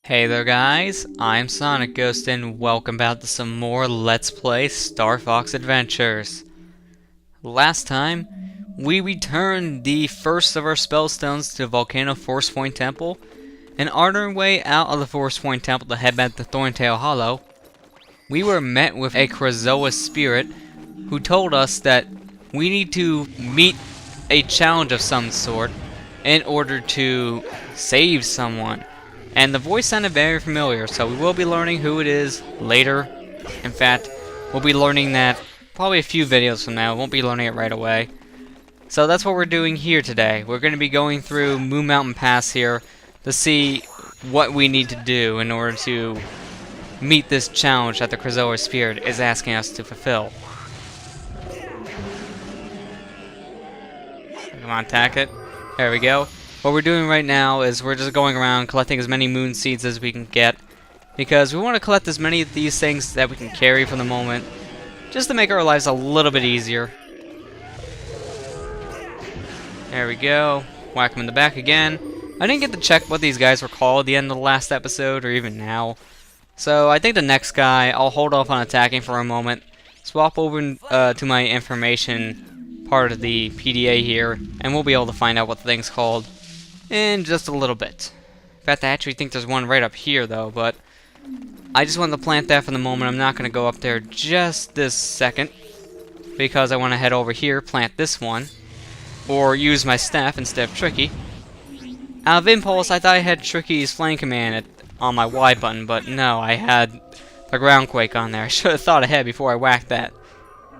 Hey there guys, I'm SonicGhost and welcome back to some more Let's Play Star Fox Adventures. Last time, we returned the first of our spellstones to Volcano Force Point Temple, and on our way out of the Force Point Temple to head back to Thorntail Hollow, we were met with a Krazoa Spirit who told us that we need to meet a challenge of some sort in order to save someone. And the voice sounded very familiar, so we will be learning who it is later. In fact, we'll be learning that probably a few videos from now. We won't be learning it right away. So that's what we're doing here today. We're going to be going through Moon Mountain Pass here to see what we need to do in order to meet this challenge that the Krazoa Spirit is asking us to fulfill. Come on, attack it. There we go. What we're doing right now is we're just going around collecting as many moon seeds as we can get, because we want to collect as many of these things that we can carry for the moment, just to make our lives a little bit easier. There we go. Whack them in the back again. I didn't get to check what these guys were called at the end of the last episode, or even now. So I think the next guy, I'll hold off on attacking for a moment, swap over to my information part of the PDA here, and we'll be able to find out what the thing's called in just a little bit. In fact, I actually think there's one right up here though, but I just wanted to plant that for the moment. I'm not going to go up there just this second, because I want to head over here, plant this one, or use my staff instead of Tricky. Out of impulse, I thought I had Tricky's flame command on my Y button, but no, I had the groundquake on there. I should have thought ahead before I whacked that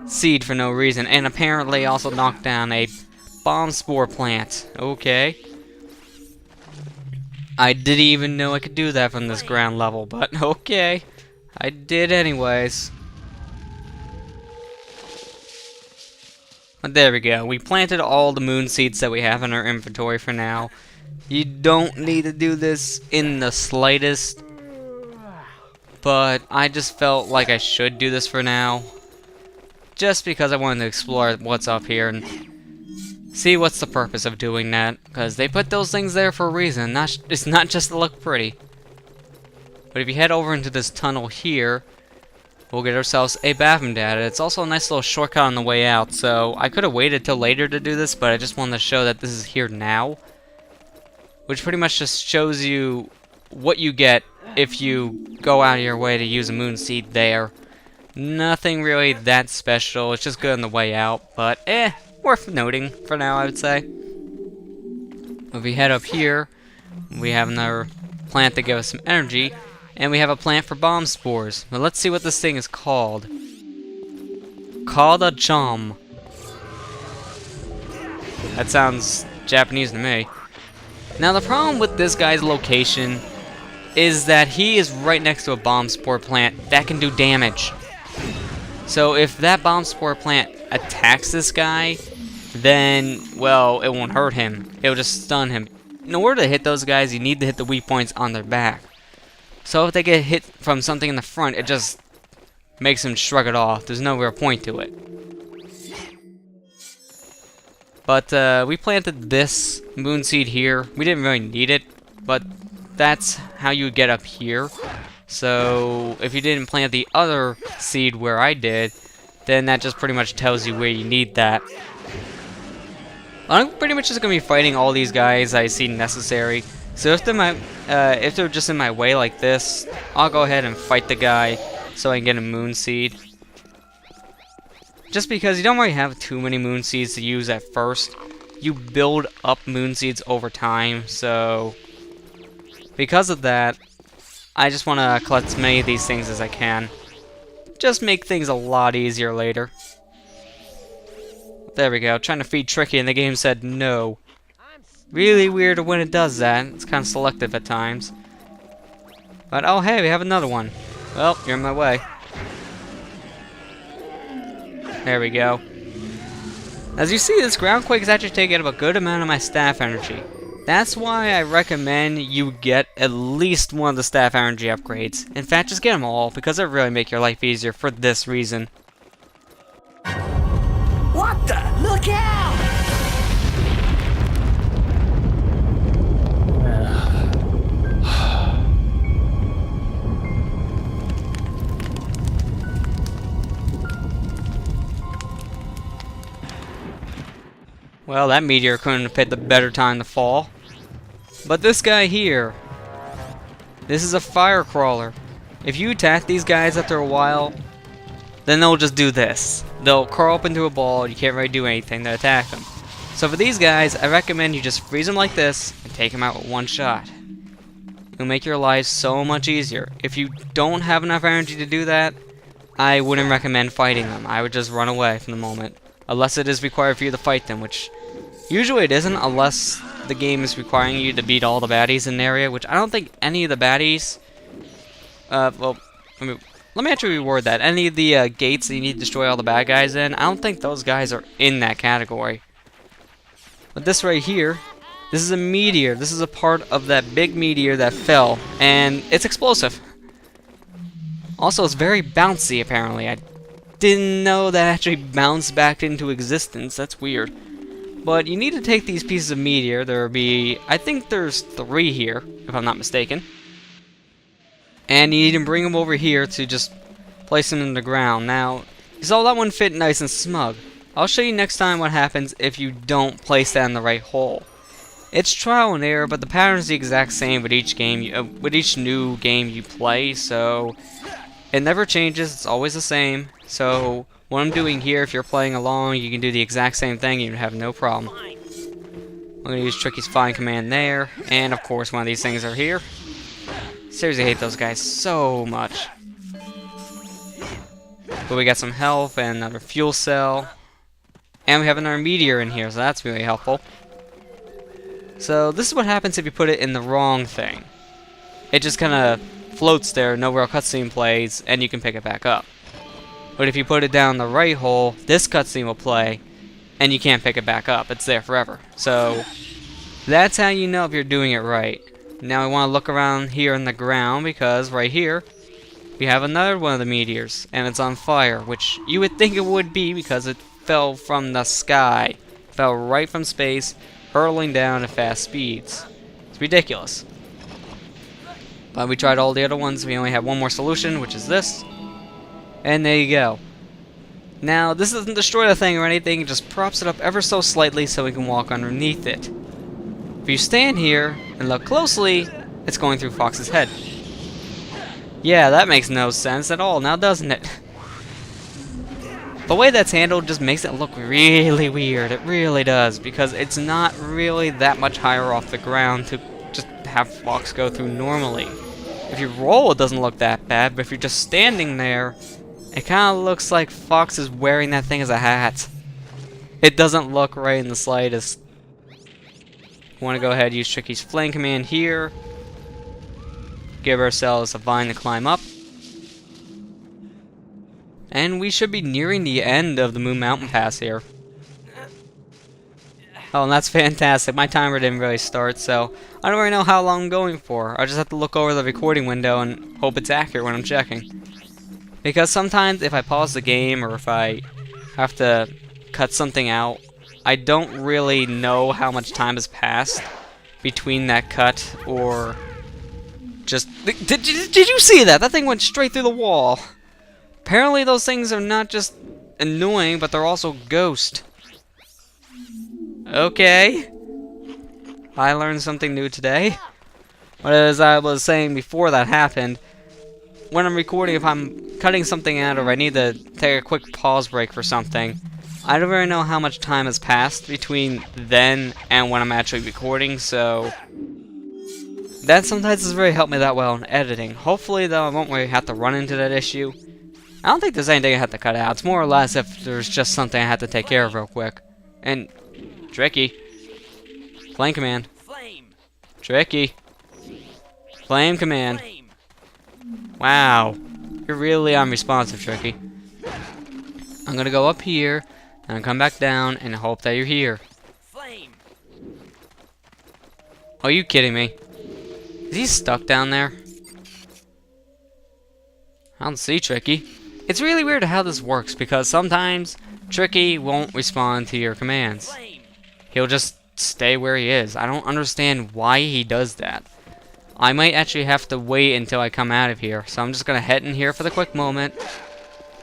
seed for no reason, and apparently also knocked down a bomb spore plant. Okay. I didn't even know I could do that from this ground level, but okay. I did anyways. But there we go. We planted all the moon seeds that we have in our inventory for now. You don't need to do this in the slightest, but I just felt like I should do this for now, just because I wanted to explore what's up here and see what's the purpose of doing that, because they put those things there for a reason. It's not just to look pretty. But if you head over into this tunnel here, we'll get ourselves a bathroom data. It's also a nice little shortcut on the way out, so I could have waited till later to do this, but I just wanted to show that this is here now, which pretty much just shows you what you get if you go out of your way to use a moon seed there. Nothing really that special. It's just good on the way out, but worth noting for now, I would say. If we head up here, we have another plant to give us some energy, and we have a plant for bomb spores. But let's see what this thing is called. Called a chom. That sounds Japanese to me. Now the problem with this guy's location is that he is right next to a bomb spore plant that can do damage. So if that bomb spore plant attacks this guy, then, well, it won't hurt him. It'll just stun him. In order to hit those guys, you need to hit the weak points on their back. So if they get hit from something in the front, it just makes them shrug it off. There's no real point to it. But we planted this moon seed here. We didn't really need it, but that's how you get up here. So if you didn't plant the other seed where I did, then that just pretty much tells you where you need that. I'm pretty much just gonna be fighting all these guys I see necessary. So if they're just in my way like this, I'll go ahead and fight the guy so I can get a moon seed. Just because you don't really have too many moon seeds to use at first. You build up moon seeds over time, so because of that, I just want to collect as many of these things as I can. Just make things a lot easier later. There we go, trying to feed Tricky and the game said no. Really weird when it does that. It's kind of selective at times. But oh hey, we have another one. Well, you're in my way. There we go. As you see, this groundquake is actually taking up a good amount of my staff energy. That's why I recommend you get at least one of the staff energy upgrades. In fact, just get them all, because they really make your life easier for this reason. What the? Look out! Well, that meteor couldn't have picked a better time to fall. But this guy here, this is a fire crawler. If you attack these guys after a while, then they'll just do this. They'll crawl up into a ball, you can't really do anything to attack them. So for these guys, I recommend you just freeze them like this and take them out with one shot. It'll make your life so much easier. If you don't have enough energy to do that, I wouldn't recommend fighting them. I would just run away from the moment. Unless it is required for you to fight them, which usually it isn't unless the game is requiring you to beat all the baddies in an area, which I don't think any of the baddies... well, let me actually reword that. Any of the gates that you need to destroy all the bad guys in, I don't think those guys are in that category. But this right here, this is a meteor. This is a part of that big meteor that fell, and it's explosive. Also, it's very bouncy, apparently. I didn't know that actually bounced back into existence. That's weird. But you need to take these pieces of meteor. There'll be, I think there's 3 here, if I'm not mistaken. And you need to bring them over here to just place them in the ground. Now, you saw that one fit nice and smug. I'll show you next time what happens if you don't place that in the right hole. It's trial and error, but the pattern is the exact same with each game, with each new game you play. So it never changes. It's always the same. So what I'm doing here, if you're playing along, you can do the exact same thing. You have no problem. I'm gonna use Tricky's Flying Command there, and of course one of these things are here. Seriously hate those guys so much. But we got some health and another fuel cell. And we have another meteor in here, so that's really helpful. So this is what happens if you put it in the wrong thing. It just kind of floats there, no real cutscene plays, and you can pick it back up. But if you put it down the right hole, this cutscene will play, and you can't pick it back up. It's there forever. So that's how you know if you're doing it right. Now we want to look around here in the ground, because right here we have another one of the meteors, and it's on fire, which you would think it would be because it fell from the sky. Fell right from space, hurtling down at fast speeds. It's ridiculous. But we tried all the other ones. We only have one more solution, which is this. And there you go. Now, this doesn't destroy the thing or anything. It just props it up ever so slightly so we can walk underneath it. If you stand here and look closely, it's going through Fox's head. Yeah, that makes no sense at all now, doesn't it? The way that's handled just makes it look really weird. It really does, because it's not really that much higher off the ground to just have Fox go through normally. If you roll, it doesn't look that bad, but if you're just standing there, it kind of looks like Fox is wearing that thing as a hat. It doesn't look right in the slightest. We want to go ahead and use Tricky's Flame Command here. Give ourselves a vine to climb up. And we should be nearing the end of the Moon Mountain Pass here. Oh, and that's fantastic. My timer didn't really start, so I don't really know how long I'm going for. I just have to look over the recording window and hope it's accurate when I'm checking. Because sometimes if I pause the game or if I have to cut something out, I don't really know how much time has passed between that cut or just... Did you see that? That thing went straight through the wall. Apparently those things are not just annoying, but they're also ghost. Okay. I learned something new today. But as I was saying before that happened, when I'm recording, if I'm cutting something out or I need to take a quick pause break for something, I don't really know how much time has passed between then and when I'm actually recording, so that sometimes doesn't really help me that well in editing. Hopefully, though, I won't really have to run into that issue. I don't think there's anything I have to cut out. It's more or less if there's just something I have to take care of real quick. And Tricky. Flame Command. Flame. Tricky. Flame Command. Wow. You're really unresponsive, Tricky. I'm gonna go up here, and come back down, and hope that you're here. Flame. Are you kidding me? Is he stuck down there? I don't see Tricky. It's really weird how this works, because sometimes Tricky won't respond to your commands. Flame. He'll just stay where he is. I don't understand why he does that. I might actually have to wait until I come out of here, so I'm just gonna head in here for the quick moment,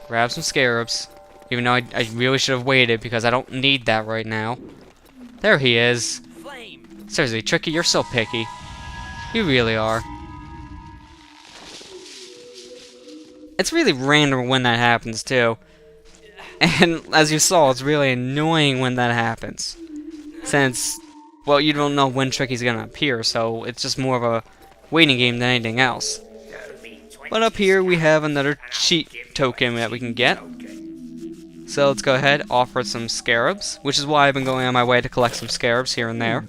grab some scarabs, even though I really should have waited because I don't need that right now. There he is. Flame. Seriously, Tricky, you're so picky. You really are. It's really random when that happens, too. And, as you saw, it's really annoying when that happens. Since, well, you don't know when Tricky's gonna appear, so it's just more of a waiting game than anything else. But up here, we have another cheat token that we can get. So let's go ahead, offer some scarabs, which is why I've been going on my way to collect some scarabs here and there.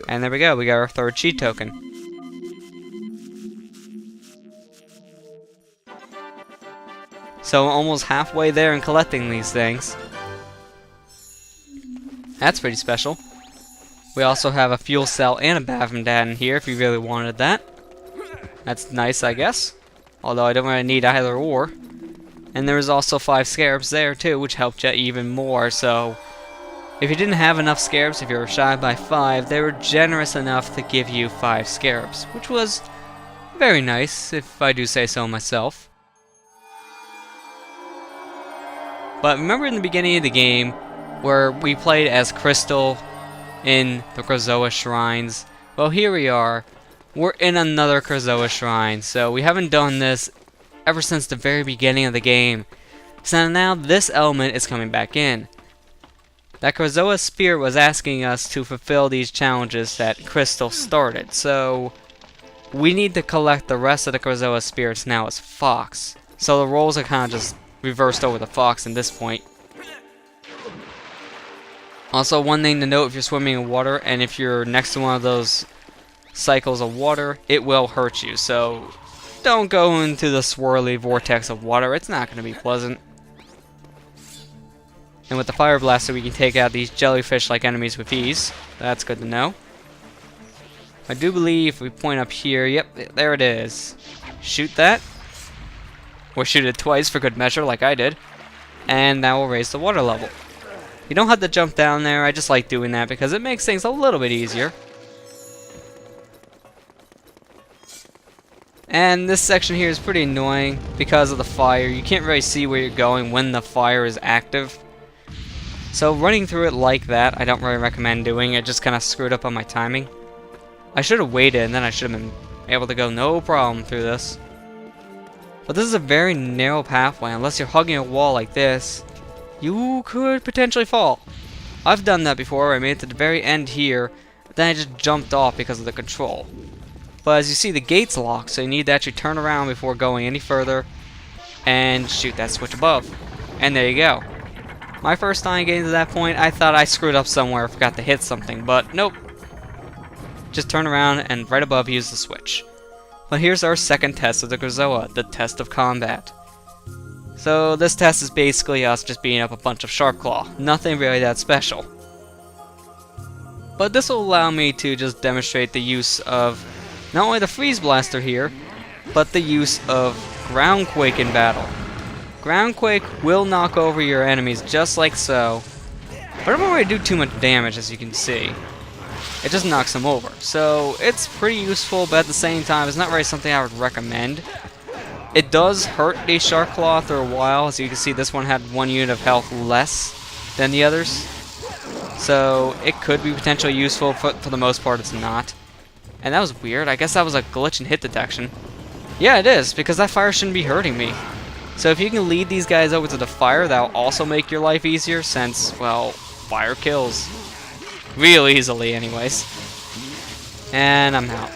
And there we go, we got our third cheat token. So almost halfway there in collecting these things. That's pretty special. We also have a fuel cell and a bathroom dad in here if you really wanted that. That's nice, I guess. Although I don't really need either or. And there was also 5 scarabs there too, which helped you even more, so if you didn't have enough scarabs, if you were shy by 5, they were generous enough to give you 5 scarabs, which was very nice, if I do say so myself. But remember in the beginning of the game, where we played as Crystal in the Krazoa Shrines? Well, here we are. We're in another Krazoa Shrine, so we haven't done this ever since the very beginning of the game. So now this element is coming back in. That Krazoa Spirit was asking us to fulfill these challenges that Crystal started, so we need to collect the rest of the Krazoa Spirits now as Fox. So the roles are kind of just reversed over to Fox at this point. Also, one thing to note, if you're swimming in water and if you're next to one of those cycles of water, it will hurt you, so don't go into the swirly vortex of water. It's not going to be pleasant. And with the fire blaster, we can take out these jellyfish-like enemies with ease. That's good to know. I do believe if we point up here, yep, there it is. Shoot that. Or shoot it twice for good measure, like I did. And that will raise the water level. You don't have to jump down there. I just like doing that because it makes things a little bit easier. And this section here is pretty annoying because of the fire. You can't really see where you're going when the fire is active. So running through it like that, I don't really recommend doing. It just kind of screwed up on my timing. I should have waited and then I should have been able to go no problem through this. But this is a very narrow pathway. Unless you're hugging a wall like this, you could potentially fall. I've done that before. I made it to the very end here, then I just jumped off because of the control. But as you see, the gate's locked, so you need to actually turn around before going any further and shoot that switch above. And there you go. My first time getting to that point, I thought I screwed up somewhere, forgot to hit something, but nope. Just turn around and right above use the switch. But here's our second test of the Krazoa, the test of combat. So this test is basically us just beating up a bunch of Sharpclaw. Nothing really that special. But this will allow me to just demonstrate the use of not only the Freeze Blaster here, but the use of Groundquake in battle. Groundquake will knock over your enemies just like so, but it won't really do too much damage, as you can see. It just knocks them over. So it's pretty useful, but at the same time, it's not really something I would recommend. It does hurt these Sharpclaw after a while. As you can see, this one had 1 unit of health less than the others. So it could be potentially useful, but for the most part it's not. And that was weird. I guess that was a glitch in hit detection. Yeah, it is, because that fire shouldn't be hurting me. So if you can lead these guys over to the fire, that'll also make your life easier, since, well, fire kills. Real easily, anyways. And I'm out.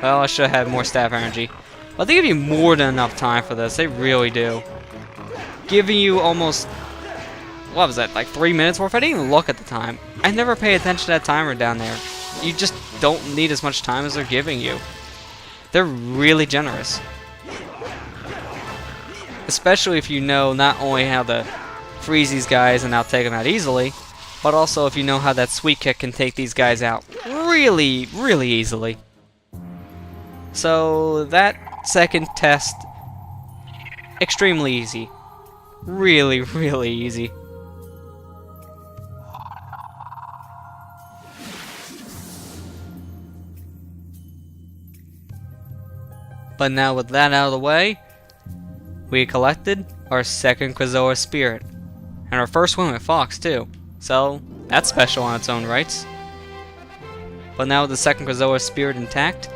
Well, I should have had more staff energy. But they give you more than enough time for this. They really do. Giving you almost, what was that, like 3 minutes worth? I didn't even look at the time. I never pay attention to that timer down there. You just don't need as much time as they're giving you. They're really generous. Especially if you know not only how to freeze these guys and now take them out easily, but also if you know how that sweet kick can take these guys out really, really easily. So that second test, extremely easy. Really, really easy. But now with that out of the way, we collected our second Krazoa Spirit. And our first one with Fox too. So, That's special on its own rights. But now with the second Krazoa Spirit intact,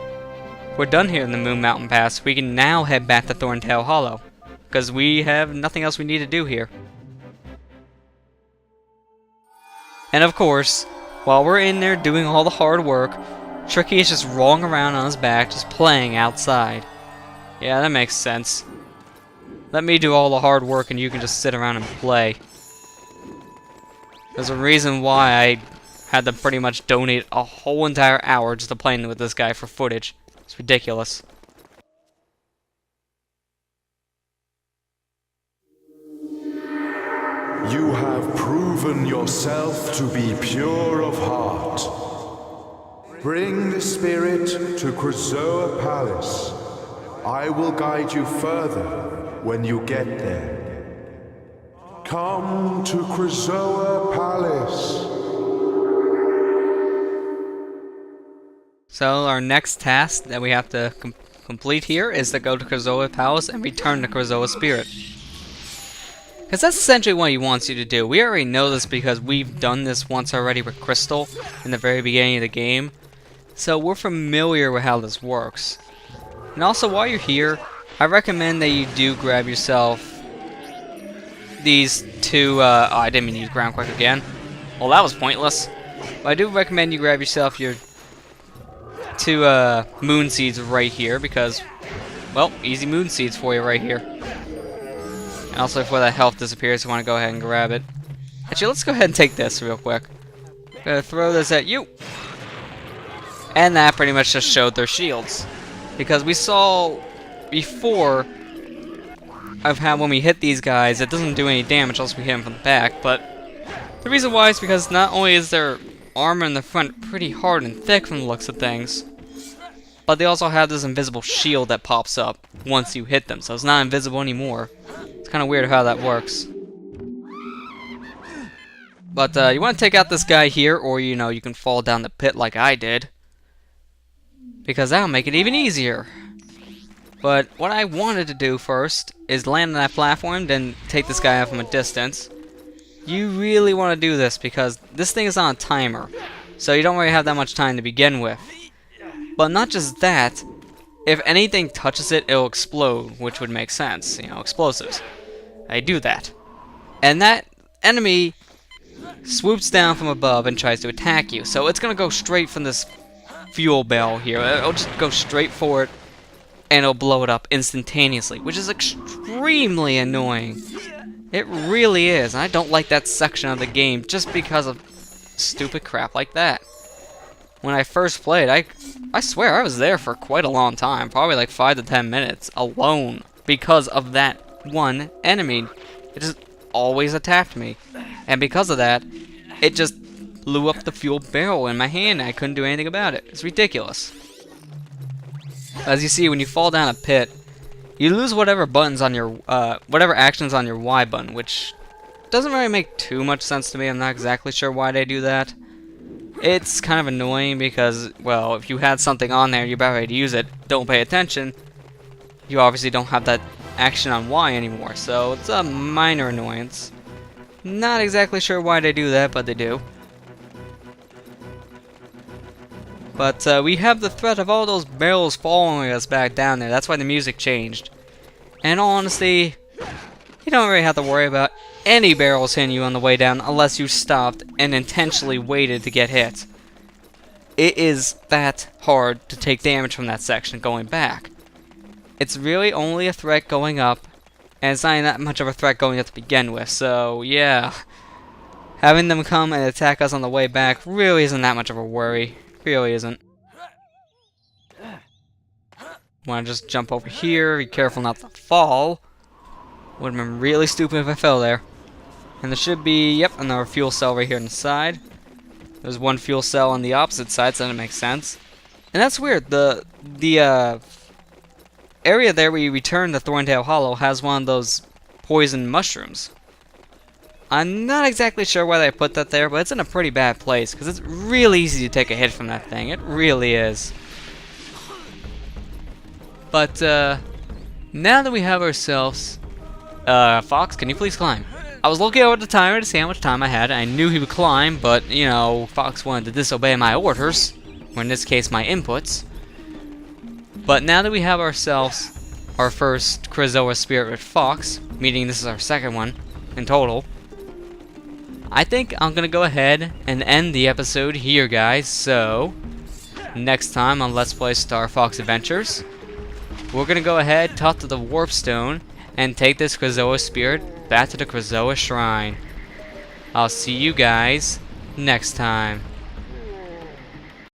we're done here in the Moon Mountain Pass. We can now head back to Thorntail Hollow, because we have nothing else we need to do here. And of course, while we're in there doing all the hard work, Tricky is just rolling around on his back, just playing outside. Yeah, that makes sense. Let me do all the hard work and you can just sit around and play. There's a reason why I had to pretty much donate a whole entire hour just to playing with this guy for footage. It's ridiculous. You have proven yourself to be pure of heart. Bring the spirit to Krazoa Palace. I will guide you further when you get there. Come to Krazoa Palace. So our next task that we have to complete here is to go to Krazoa Palace and return the Krazoa Spirit. Because that's essentially what he wants you to do. We already know this because we've done this once already with Crystal in the very beginning of the game. So we're familiar with how this works. And also while you're here, I recommend that you do grab yourself these two, oh, I didn't mean to use ground quick again. Well, that was pointless. But I do recommend you grab yourself your two moon seeds right here because, well, easy moon seeds for you right here. And also before that health disappears, you want to go ahead and grab it. Actually, let's go ahead and take this real quick. I'm gonna throw this at you. And that pretty much just showed their shields. Because we saw before of how when we hit these guys, it doesn't do any damage unless we hit them from the back. But the reason why is because not only is their armor in the front pretty hard and thick from the looks of things, but they also have this invisible shield that pops up once you hit them. So it's not invisible anymore. It's kind of weird how that works. But you want to take out this guy here, or you know, you can fall down the pit like I did. Because that'll make it even easier. But what I wanted to do first is land on that platform, then take this guy out from a distance. You really want to do this because this thing is on a timer. So you don't really have that much time to begin with. But not just that, if anything touches it, it'll explode, which would make sense. You know, explosives. I do that. And that enemy swoops down from above and tries to attack you. So it's going to go straight from this fuel barrel here. It'll just go straight for it, and it'll blow it up instantaneously, which is extremely annoying. It really is. I don't like that section of the game just because of stupid crap like that. When I first played, I swear I was there for quite a long time, probably like 5 to 10 minutes alone because of that one enemy. It just always attacked me, and because of that, it just blew up the fuel barrel in my hand and I couldn't do anything about it. It's ridiculous. As you see, when you fall down a pit, you lose whatever buttons on your, whatever actions on your Y button, which doesn't really make too much sense to me. I'm not exactly sure why they do that. It's kind of annoying because, well, if you had something on there, you're about ready to use it, don't pay attention, you obviously don't have that action on Y anymore, so it's a minor annoyance. Not exactly sure why they do that, but they do. But we have the threat of all those barrels following us back down there. That's why the music changed. And in all honesty, you don't really have to worry about any barrels hitting you on the way down unless you stopped and intentionally waited to get hit. It is that hard to take damage from that section going back. It's really only a threat going up, and it's not that much of a threat going up to begin with, so yeah. Having them come and attack us on the way back really isn't that much of a worry. Really isn't. Want to just jump over here, be careful not to fall. Would have been really stupid if I fell there. And there should be, yep, another fuel cell right here on the side. There's one fuel cell on the opposite side, so that makes sense. And that's weird. The area there where you return to Thorntail Hollow has one of those poison mushrooms. I'm not exactly sure why they put that there, but it's in a pretty bad place, because it's really easy to take a hit from that thing. It really is. But, now that we have ourselves... Fox, can you please climb? I was looking over the timer to see how much time I had. I knew he would climb, but, you know, Fox wanted to disobey my orders, or in this case, my inputs. But now that we have ourselves our first Krazoa Spirit with Fox, meaning this is our second one in total, I think I'm gonna go ahead and end the episode here, guys. So, next time on Let's Play Star Fox Adventures, we're gonna go ahead, talk to the Warp Stone, and take this Krazoa Spirit back to the Krazoa Shrine. I'll see you guys next time.